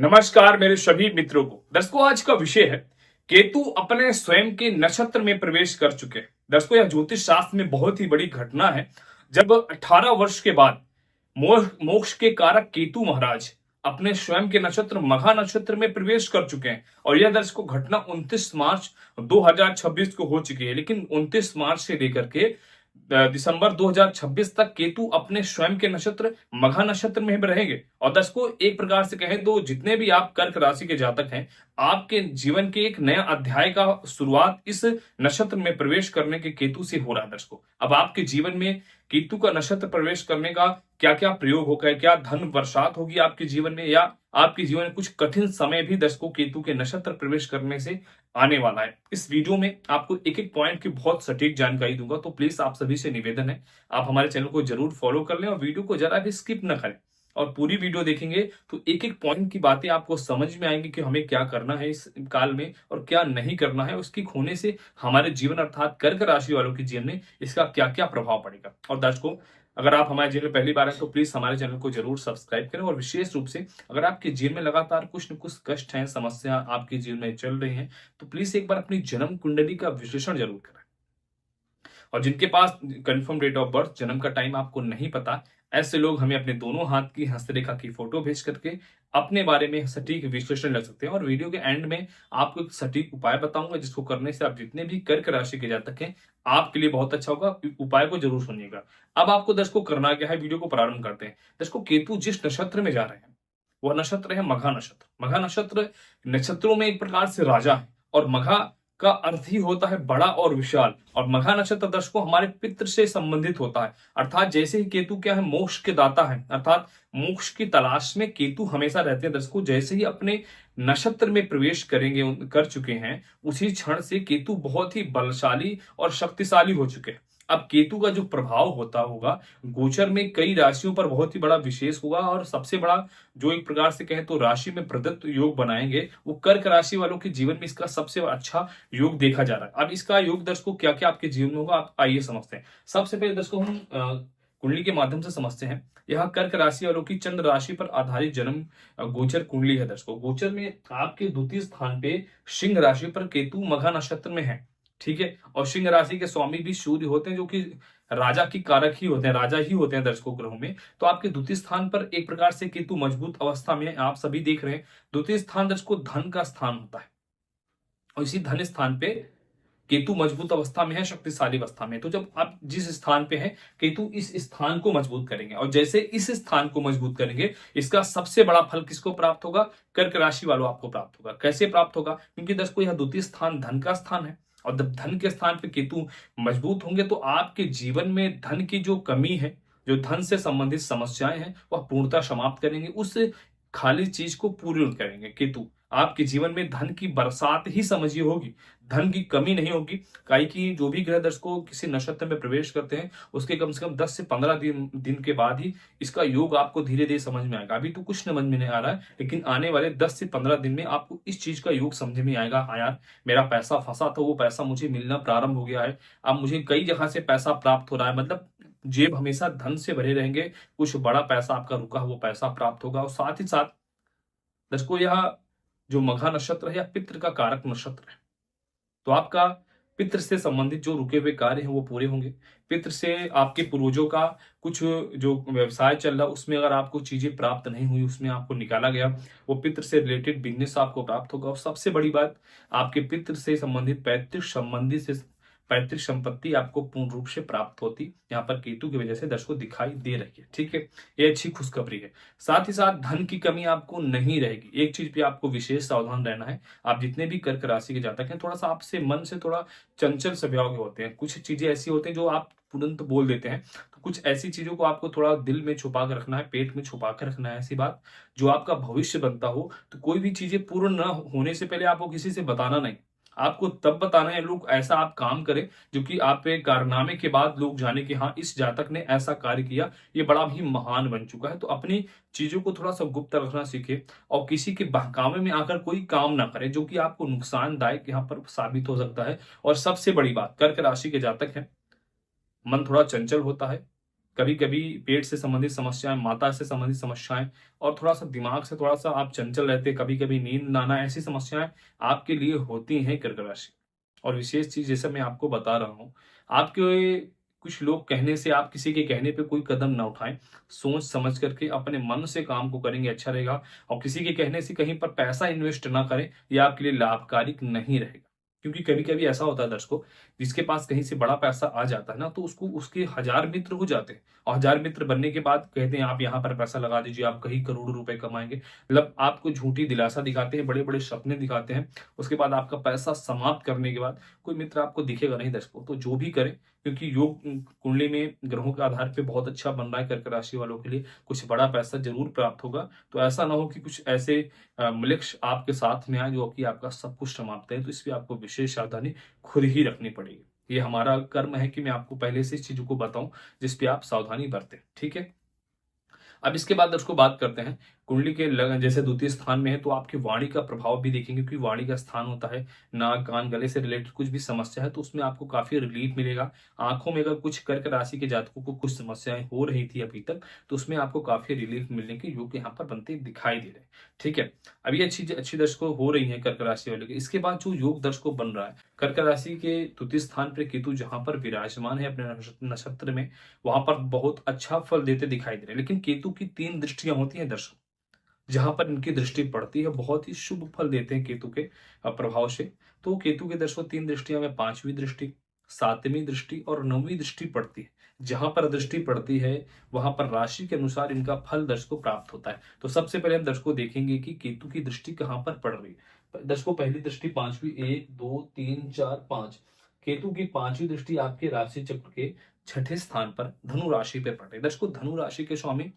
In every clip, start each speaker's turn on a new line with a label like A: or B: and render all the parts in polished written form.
A: नमस्कार मेरे सभी मित्रों को। दर्शकों, आज का विषय है केतु अपने स्वयं के नक्षत्र में प्रवेश कर चुके हैं। दर्शकों, यह ज्योतिष शास्त्र में बहुत ही बड़ी घटना है। जब 18 वर्ष के बाद मोक्ष के कारक केतु महाराज अपने स्वयं के नक्षत्र मघा नक्षत्र में प्रवेश कर चुके हैं। और यह दर्शकों घटना 29 मार्च 2026 को हो चुकी है। लेकिन 29 मार्च से लेकर के दिसंबर 2026 तक केतु अपने स्वयं के नक्षत्र मघा नक्षत्र में ही रहेंगे। और दर्शकों, एक प्रकार से कहें तो जितने भी आप कर्क राशि के जातक हैं, आपके जीवन के एक नया अध्याय का शुरुआत इस नक्षत्र में प्रवेश करने के केतु से हो रहा है। दर्शकों, अब आपके जीवन में केतु का नक्षत्र प्रवेश करने का क्या क्या प्रयोग होगा, क्या धन बरसात होगी आपके जीवन में, या आपके जीवन में कुछ कठिन समय भी दर्शकों केतु के नक्षत्र प्रवेश करने से आने वाला है। इस वीडियो में आपको एक एक पॉइंट की बहुत सटीक जानकारी दूंगा, तो प्लीज आप सभी से निवेदन है आप हमारे चैनल को जरूर फॉलो कर लें और वीडियो को जरा भी स्किप न करें। और पूरी वीडियो देखेंगे तो एक एक पॉइंट की बातें आपको समझ में आएंगी कि हमें क्या करना है इस काल में और क्या नहीं करना है। उसकी होने से हमारे जीवन अर्थात कर्क राशि वालों के जीवन में इसका क्या क्या प्रभाव पड़ेगा। और दर्शकों, अगर आप हमारे चैनल पहली बार हैं तो प्लीज हमारे चैनल को जरूर सब्सक्राइब करें। और विशेष रूप से अगर आपके जीवन में लगातार कुछ न कुछ कष्ट हैं, समस्या आपके जीवन में चल रही हैं, तो प्लीज एक बार अपनी जन्म कुंडली का विश्लेषण जरूर करें। और जिनके पास कंफर्म डेट ऑफ बर्थ, जन्म का टाइम आपको नहीं पता, ऐसे लोग हमें अपने दोनों हाथ की हस्तरेखा की फोटो भेज करके अपने बारे में सटीक विश्लेषण ले सकते हैं। और वीडियो के एंड में आपको एक सटीक उपाय बताऊंगा, जिसको करने से आप जितने भी कर्क राशि के जातक हैं, आपके लिए बहुत अच्छा होगा। उपाय को जरूर सुनिएगा। अब आपको दर्शकों करना क्या है, वीडियो को प्रारंभ करते हैं। दर्शकों, केतु जिस नक्षत्र में जा रहे हैं वह नक्षत्र है मघा नक्षत्र। मघा नक्षत्र नक्षत्रों में एक प्रकार से राजा है। और मघा का अर्थ ही होता है बड़ा और विशाल। और मघा नक्षत्र दर्शकों हमारे पितृ से संबंधित होता है। अर्थात जैसे ही केतु क्या है, मोक्ष के दाता है, अर्थात मोक्ष की तलाश में केतु हमेशा रहते हैं। दर्शकों, जैसे ही अपने नक्षत्र में प्रवेश करेंगे, कर चुके हैं, उसी क्षण से केतु बहुत ही बलशाली और शक्तिशाली हो चुके हैं। अब केतु का जो प्रभाव होता होगा गोचर में कई राशियों पर बहुत ही बड़ा विशेष होगा। और सबसे बड़ा जो एक प्रकार से कहें तो राशि में प्रदत्त योग बनाएंगे, वो कर्क राशि वालों के जीवन में इसका सबसे अच्छा योग देखा जा रहा है। अब इसका योग दर्शकों क्या क्या आपके जीवन में होगा, आप आइए समझते हैं। सबसे पहले दर्शकों हम कुंडली के माध्यम से समझते हैं। यह कर्क राशि वालों की चंद्र राशि पर आधारित जन्म गोचर कुंडली है। दर्शकों, गोचर में आपके द्वितीय स्थान पे सिंह राशि पर केतु मघा नक्षत्र में है। ठीक है। और सिंह राशि के स्वामी भी सूर्य होते हैं, जो कि राजा की कारक ही होते हैं, राजा ही होते हैं दर्शकों ग्रहों में। तो आपके द्वितीय स्थान पर एक प्रकार से केतु मजबूत अवस्था में है, आप सभी देख रहे हैं। द्वितीय स्थान दर्शकों धन का स्थान होता है। और इसी धन स्थान पे केतु मजबूत अवस्था में है, शक्तिशाली अवस्था में। तो जब आप जिस स्थान पे हैं, केतु इस स्थान को मजबूत करेंगे। और जैसे इस स्थान को मजबूत करेंगे, इसका सबसे बड़ा फल किसको प्राप्त होगा, कर्क राशि वालों आपको प्राप्त होगा। कैसे प्राप्त होगा, क्योंकि दर्शकों यह द्वितीय स्थान धन का स्थान है। और जब धन के स्थान पे केतु मजबूत होंगे तो आपके जीवन में धन की जो कमी है, जो धन से संबंधित समस्याएं हैं, वह पूर्णतः समाप्त करेंगे। उस खाली चीज को पूर्ण करेंगे केतु। आपके जीवन में धन की बरसात ही समझिए होगी, धन की कमी नहीं होगी। काई की जो भी ग्रह दर्शकों किसी नक्षत्र में प्रवेश करते हैं, उसके कम से कम 10 से 15 दिन के बाद ही इसका योग आपको धीरे धीरे समझ में आएगा। अभी तो कुछ समझ में नहीं आ रहा है, लेकिन आने वाले 10 से 15 दिन में आपको इस चीज का योग समझ में आएगा। हाँ यार, मेरा पैसा फंसा था, वो पैसा मुझे मिलना प्रारंभ हो गया है। अब मुझे कई जगह से पैसा प्राप्त हो रहा है। मतलब जेब हमेशा धन से भरे रहेंगे। कुछ बड़ा पैसा आपका रुका हुआ पैसा प्राप्त होगा। और साथ ही साथ दर्शकों यह जो मघा नक्षत्र है, यह पितृ का कारक नक्षत्र है। तो आपका पितृ से संबंधित जो रुके हुए कार्य हैं वो पूरे होंगे। पितृ से आपके पूर्वजों का कुछ जो व्यवसाय चल रहा उसमें अगर आपको चीजें प्राप्त नहीं हुई, उसमें आपको निकाला गया, वो पितृ से रिलेटेड बिजनेस आपको प्राप्त होगा। और सबसे बड़ी बात, आपके पितृ से संबंधित पैतृक संपत्ति आपको पूर्ण रूप से प्राप्त होती, यहाँ पर केतु की वजह से दर्शकों दिखाई दे रही है। ठीक है, ये अच्छी खुशखबरी है। साथ ही साथ धन की कमी आपको नहीं रहेगी। एक चीज पे आपको विशेष सावधान रहना है। आप जितने भी कर्क राशि के जातक हैं, थोड़ा सा आपसे मन से थोड़ा चंचल स्वभाव के होते हैं। कुछ चीजें ऐसी होती हैं जो आप तुरंत बोल देते हैं। तो कुछ ऐसी चीजों को आपको थोड़ा दिल में छुपा कर रखना है, पेट में छुपा कर रखना है। ऐसी बात जो आपका भविष्य बनता हो, तो कोई भी चीजें पूर्ण न होने से पहले आपको किसी से बताना नहीं। आपको तब बताना है, लोग ऐसा आप काम करें जो कि आप पे कारनामे के बाद लोग जाने कि हाँ इस जातक ने ऐसा कार्य किया, ये बड़ा भी महान बन चुका है। तो अपनी चीजों को थोड़ा सा गुप्त रखना सीखे। और किसी के बहकावे में आकर कोई काम ना करे जो कि आपको नुकसानदायक यहाँ पर साबित हो सकता है। और सबसे बड़ी बात, कर्क राशि के जातक हैं, मन थोड़ा चंचल होता है, कभी कभी पेट से संबंधित समस्याएं, माता से संबंधित समस्याएं, और थोड़ा सा दिमाग से थोड़ा सा आप चंचल रहते, कभी कभी नींद ना आना, ऐसी समस्याएं आपके लिए होती हैं कर्क राशि। और विशेष चीज जैसे मैं आपको बता रहा हूँ, आपके कुछ लोग कहने से, आप किसी के कहने पे कोई कदम ना उठाएं, सोच समझ करके अपने मन से काम को करेंगे अच्छा रहेगा। और किसी के कहने से कहीं पर पैसा इन्वेस्ट ना करें, यह आपके लिए लाभकारी नहीं रहेगा। क्योंकि कभी कभी ऐसा होता है दर्शकों, जिसके पास कहीं से बड़ा पैसा आ जाता है ना, तो उसको उसके 1000 मित्र हो जाते हैं, और 1000 मित्र बनने के बाद कहते हैं आप यहाँ पर पैसा लगा दीजिए, आप कहीं करोड़ों रुपए कमाएंगे। मतलब आपको झूठी दिलासा दिखाते हैं, बड़े बड़े सपने दिखाते हैं। उसके बाद आपका पैसा समाप्त करने के बाद कोई मित्र आपको दिखेगा नहीं दर्शकों। तो जो भी करें, क्योंकि योग कुंडली में ग्रहों के आधार पे बहुत अच्छा बन रहा है कर्क राशि वालों के लिए, कुछ बड़ा पैसा जरूर प्राप्त होगा। तो ऐसा ना हो कि कुछ ऐसे मलेच्छ आपके साथ में आए जो कि आपका सब कुछ समाप्त है। तो इस पे आपको विशेष सावधानी खुद ही रखनी पड़ेगी। ये हमारा कर्म है कि मैं आपको पहले से इस चीजों को बताऊं, जिसपे आप सावधानी बरतें। ठीक है। अब इसके बाद दोस्तों बात करते हैं, कुंडली के जैसे द्वितीय स्थान में है तो आपकी वाणी का प्रभाव भी देखेंगे, क्योंकि वाणी का स्थान होता है नाक कान गले से रिलेटेड कुछ भी समस्या है तो उसमें आपको काफी रिलीफ मिलेगा। आंखों में अगर कुछ कर्क राशि के जातकों को कुछ समस्याएं हो रही थी अभी तक, तो उसमें आपको काफी रिलीफ मिलने के योग यहाँ पर बनते दिखाई दे रहे हैं। ठीक है। अब ये अच्छी अच्छी दर्शकों हो रही है कर्क राशि वाले के। इसके बाद जो योग दर्शकों बन रहा है, कर्क राशि के तृतीय स्थान पर केतु जहां पर विराजमान है अपने नक्षत्र में, वहां पर बहुत अच्छा फल देते दिखाई दे रहे हैं। लेकिन केतु की 3 दृष्टियां होती हैं दर्शकों, जहां पर इनकी दृष्टि पड़ती है बहुत ही शुभ फल देते हैं केतु के प्रभाव से। तो केतु के दर्शकों 3 दृष्टियां में 5वीं दृष्टि, 7वीं दृष्टि और 9वीं दृष्टि पड़ती है। जहां पर दृष्टि पड़ती है वहां पर राशि के अनुसार इनका फल दर्शकों प्राप्त होता है। तो सबसे पहले हम दर्शकों देखेंगे कि केतु की दृष्टि कहां पर पड़ रही है। दर्शकों पहली दृष्टि 5वीं, 1 2 3 4 5, केतु की 5वीं दृष्टि आपके राशि चक्र के छठे स्थान पर धनु राशि पे पड़ रही है। दर्शकों धनु राशि के स्वामी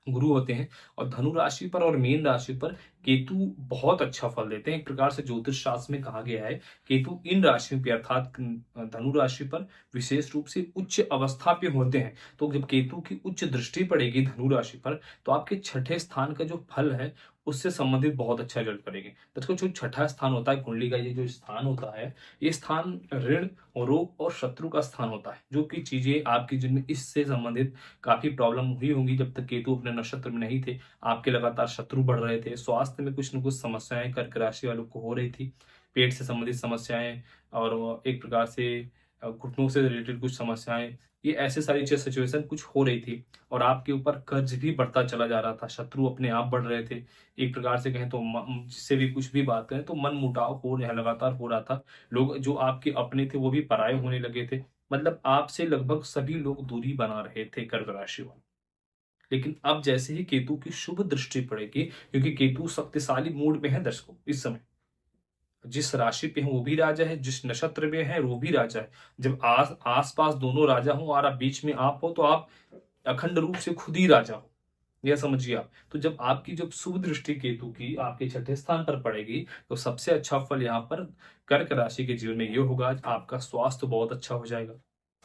A: गुरु होते हैं, और धनु राशि पर और मीन राशि पर केतु बहुत अच्छा फल देते हैं। एक प्रकार से ज्योतिष शास्त्र में कहा गया है, केतु इन राशियों पे अर्थात धनु राशि पर विशेष रूप से उच्च अवस्था पे होते हैं। तो जब केतु की उच्च दृष्टि पड़ेगी धनु राशि पर, तो आपके छठे स्थान का जो फल है उससे संबंधित बहुत अच्छा रिजल्ट करेंगे। दोस्तों जो छठा स्थान होता है कुंडली का, ये जो स्थान होता है, ये स्थान ऋण और रोग और शत्रु का स्थान होता है। जो कि चीजें आपकी जिनमें इससे संबंधित काफी प्रॉब्लम हुई होंगी जब तक केतु अपने नक्षत्र में नहीं थे, आपके लगातार शत्रु बढ़ रहे थे, स्वास्थ्य में कुछ न कुछ समस्याएं कर्क राशि वालों को हो रही थी, पेट से संबंधित समस्याएं, और एक प्रकार से घुटनों से रिलेटेड कुछ समस्याएं, ये ऐसे सारी चीज सिचुएशन कुछ हो रही थी। और आपके ऊपर कर्ज भी बढ़ता चला जा रहा था, शत्रु अपने आप बढ़ रहे थे। एक प्रकार से कहें तो जिससे भी कुछ भी बात करें तो मन मुटाव हो रहा लगातार हो रहा था। लोग जो आपके अपने थे वो भी पराये होने लगे थे। मतलब आपसे लगभग सभी लोग दूरी बना रहे थे कर्क राशि वाले। लेकिन अब जैसे ही केतु की शुभ दृष्टि पड़ेगी, क्योंकि केतु शक्तिशाली मूड में है दर्शकों इस समय, जिस राशि पे है वो भी राजा है, जिस नक्षत्र में है वो भी राजा है। जब आस पास दोनों राजा हो और आप बीच में आप हो, तो आप अखंड रूप से खुद ही राजा हो, यह समझिए आप। तो जब आपकी जब शुभ दृष्टि केतु की आपके छठे स्थान पर पड़ेगी, तो सबसे अच्छा फल यहाँ पर कर्क राशि के जीवन में ये होगा, आपका स्वास्थ्य बहुत अच्छा हो जाएगा।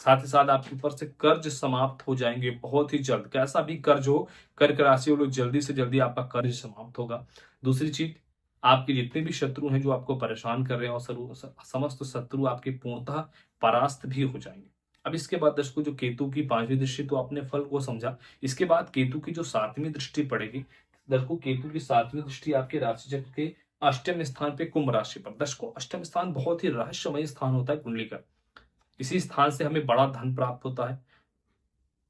A: साथ ही साथ आपके ऊपर से कर्ज समाप्त हो जाएंगे बहुत ही जल्द। कैसा भी कर्ज हो, कर्क राशि वालों जल्दी से जल्दी आपका कर्ज समाप्त होगा। दूसरी चीज, आपके जितने भी शत्रु हैं जो आपको परेशान कर रहे हैं, और समस्त शत्रु आपके पूर्णतः परास्त भी हो जाएंगे। अब इसके बाद दर्शकों जो केतु की 5वीं दृष्टि, तो आपने फल को समझा। इसके बाद केतु की जो 7वीं दृष्टि पड़ेगी, दर्शकों केतु की 7वीं दृष्टि आपके राशि चक्र के अष्टम स्थान पे कुंभ राशि पर। दर्शकों अष्टम स्थान बहुत ही रहस्यमय स्थान होता है कुंडली का। इसी स्थान से हमें बड़ा धन प्राप्त होता है।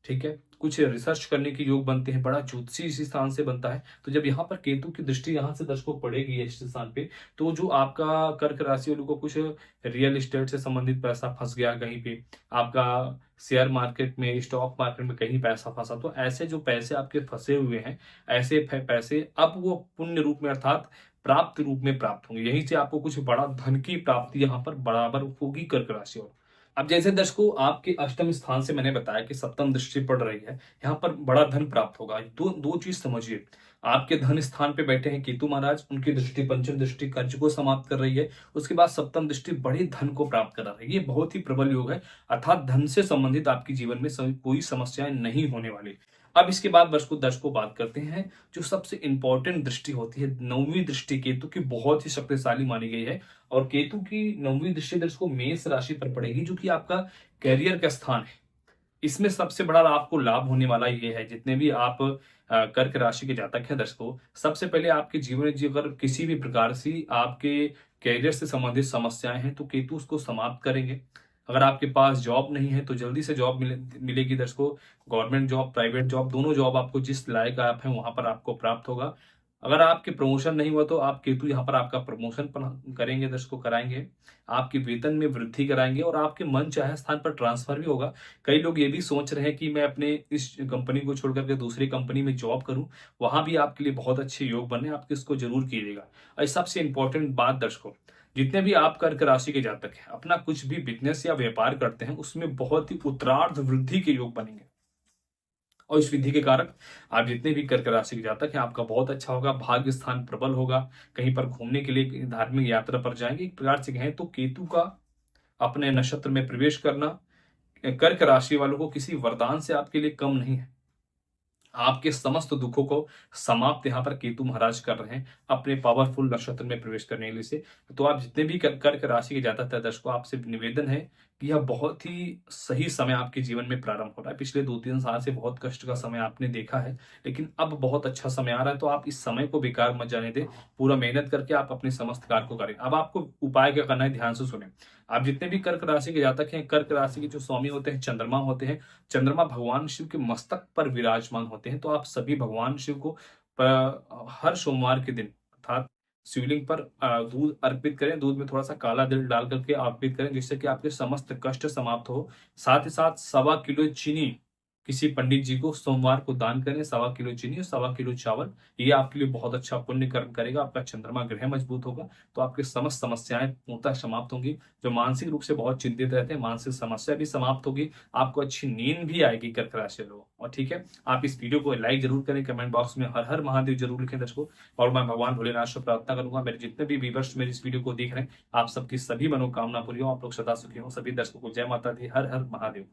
A: ठीक है। कुछ रिसर्च करने के योग बनते हैं, बड़ा ज्योतिषी इसी स्थान से बनता है। तो जब यहाँ पर केतु की दृष्टि यहाँ से दर्शकों पड़ेगी इस स्थान पे, तो जो आपका कर्क राशि वालों को कुछ रियल एस्टेट से संबंधित पैसा फंस गया कहीं पे, आपका शेयर मार्केट में स्टॉक मार्केट में कहीं पैसा फंसा, तो ऐसे जो पैसे आपके फंसे हुए हैं, ऐसे पैसे अब वो पुण्य रूप में अर्थात प्राप्त रूप में प्राप्त होंगे। यहीं से आपको कुछ बड़ा धन की प्राप्ति यहाँ पर बराबर होगी कर्क राशि वालों। अब जैसे दर्शकों आपके अष्टम स्थान से मैंने बताया कि सप्तम दृष्टि पड़ रही है, यहाँ पर बड़ा धन प्राप्त होगा। दो दो चीज समझिए, आपके धन स्थान पे बैठे हैं केतु महाराज, उनकी दृष्टि पंचम दृष्टि कर्ज को समाप्त कर रही है। उसके बाद सप्तम दृष्टि बड़े धन को प्राप्त कर रही है। ये बहुत ही प्रबल योग है, अर्थात धन से संबंधित आपके जीवन में कोई समस्याएं नहीं होने वाली। अब इसके बाद दर्शकों बात करते हैं जो सबसे इंपॉर्टेंट दृष्टि होती है, 9वीं दृष्टि केतु की बहुत ही शक्तिशाली मानी गई है। और केतु की 9वीं दृष्टि दर्शकों मेष राशि पर पड़ेगी, जो कि आपका कैरियर का स्थान है। इसमें सबसे बड़ा आपको लाभ होने वाला ये है, जितने भी आप कर्क राशि के जातक हैं दर्शकों, सबसे पहले आपके जीवन में अगर किसी भी प्रकार से आपके कैरियर से संबंधित समस्याएं हैं तो केतु उसको समाप्त करेंगे। अगर आपके पास जॉब नहीं है तो जल्दी से जॉब मिलेगी दर्शकों। गवर्नमेंट जॉब, प्राइवेट जॉब, दोनों जॉब आपको जिस लायक आप हैं वहां पर आपको प्राप्त होगा। अगर आपके प्रमोशन नहीं हुआ तो आप केतु यहाँ पर आपका प्रमोशन करेंगे दर्शकों, कराएंगे। आपके वेतन में वृद्धि कराएंगे और आपके मन चाहे स्थान पर ट्रांसफर भी होगा। कई लोग ये भी सोच रहे हैं कि मैं अपने इस कंपनी को छोड़ करके दूसरी कंपनी में जॉब करूं, वहां भी आपके लिए बहुत अच्छे योग बने, आप इसको जरूर कीजिएगा। और सबसे इंपॉर्टेंट बात दर्शकों, जितने भी आप कर्क राशि के जातक हैं अपना कुछ भी बिजनेस या व्यापार करते हैं उसमें बहुत ही उत्तरार्ध वृद्धि के योग बनेंगे। और इस विधि के कारण आप जितने भी कर्क राशि के जातक हैं आपका बहुत अच्छा होगा, भाग्य स्थान प्रबल होगा। कहीं पर घूमने के लिए धार्मिक यात्रा पर जाएंगे। एक प्रकार से कहें तो केतु का अपने नक्षत्र में प्रवेश करना कर्क राशि वालों को किसी वरदान से आपके लिए कम नहीं है। आपके समस्त दुखों को समाप्त यहाँ पर केतु महाराज कर रहे हैं अपने पावरफुल नक्षत्र में प्रवेश करने के लिए से। तो आप जितने भी कर्क राशि के जातक हैं दर्शकों, आपसे निवेदन है कि यह बहुत ही सही समय आपके जीवन में प्रारंभ हो रहा है। पिछले 2-3 साल से बहुत कष्ट का समय आपने देखा है, लेकिन अब बहुत अच्छा समय आ रहा है। तो आप इस समय को बेकार मत जाने दें, पूरा मेहनत करके आप अपने समस्त कार्य को करें। अब आपको उपाय क्या करना है, ध्यान से सुने। आप जितने भी कर्क राशि के जातक हैं, कर्क राशि के जो स्वामी होते हैं चंद्रमा होते हैं, चंद्रमा भगवान शिव के मस्तक पर विराजमान होते हैं। तो आप सभी भगवान शिव को हर सोमवार के दिन अर्थात शिवलिंग पर दूध अर्पित करें। दूध में थोड़ा सा काला तिल डाल करके अर्पित करें, जिससे कि आपके समस्त कष्ट समाप्त हो। साथ ही साथ 1.25 किलो चीनी किसी पंडित जी को सोमवार को दान करें। 1.25 किलो चीनी और 1.25 किलो चावल, ये आपके लिए बहुत अच्छा पुण्य कर्म करेगा। आपका चंद्रमा ग्रह मजबूत होगा तो आपकी समस्त समस्याएं पूर्णतः समाप्त होंगी। जो मानसिक रूप से बहुत चिंतित रहते हैं, मानसिक समस्या भी समाप्त होगी। आपको अच्छी नींद भी आएगी कर्क राशि लोगों। और ठीक है, आप इस वीडियो को लाइक जरूर करें, कमेंट बॉक्स में हर हर महादेव जरूर लिखें दर्शकों। और मैं भगवान भोलेनाथ से प्रार्थना करूंगा मेरे जितने भी व्यूअर्स मेरे इस वीडियो को देख रहे हैं, आप सबकी सभी मनोकामना पूरी हो, आप लोग सदा सुखी हो। सभी दर्शकों को जय माता दी, हर हर महादेव।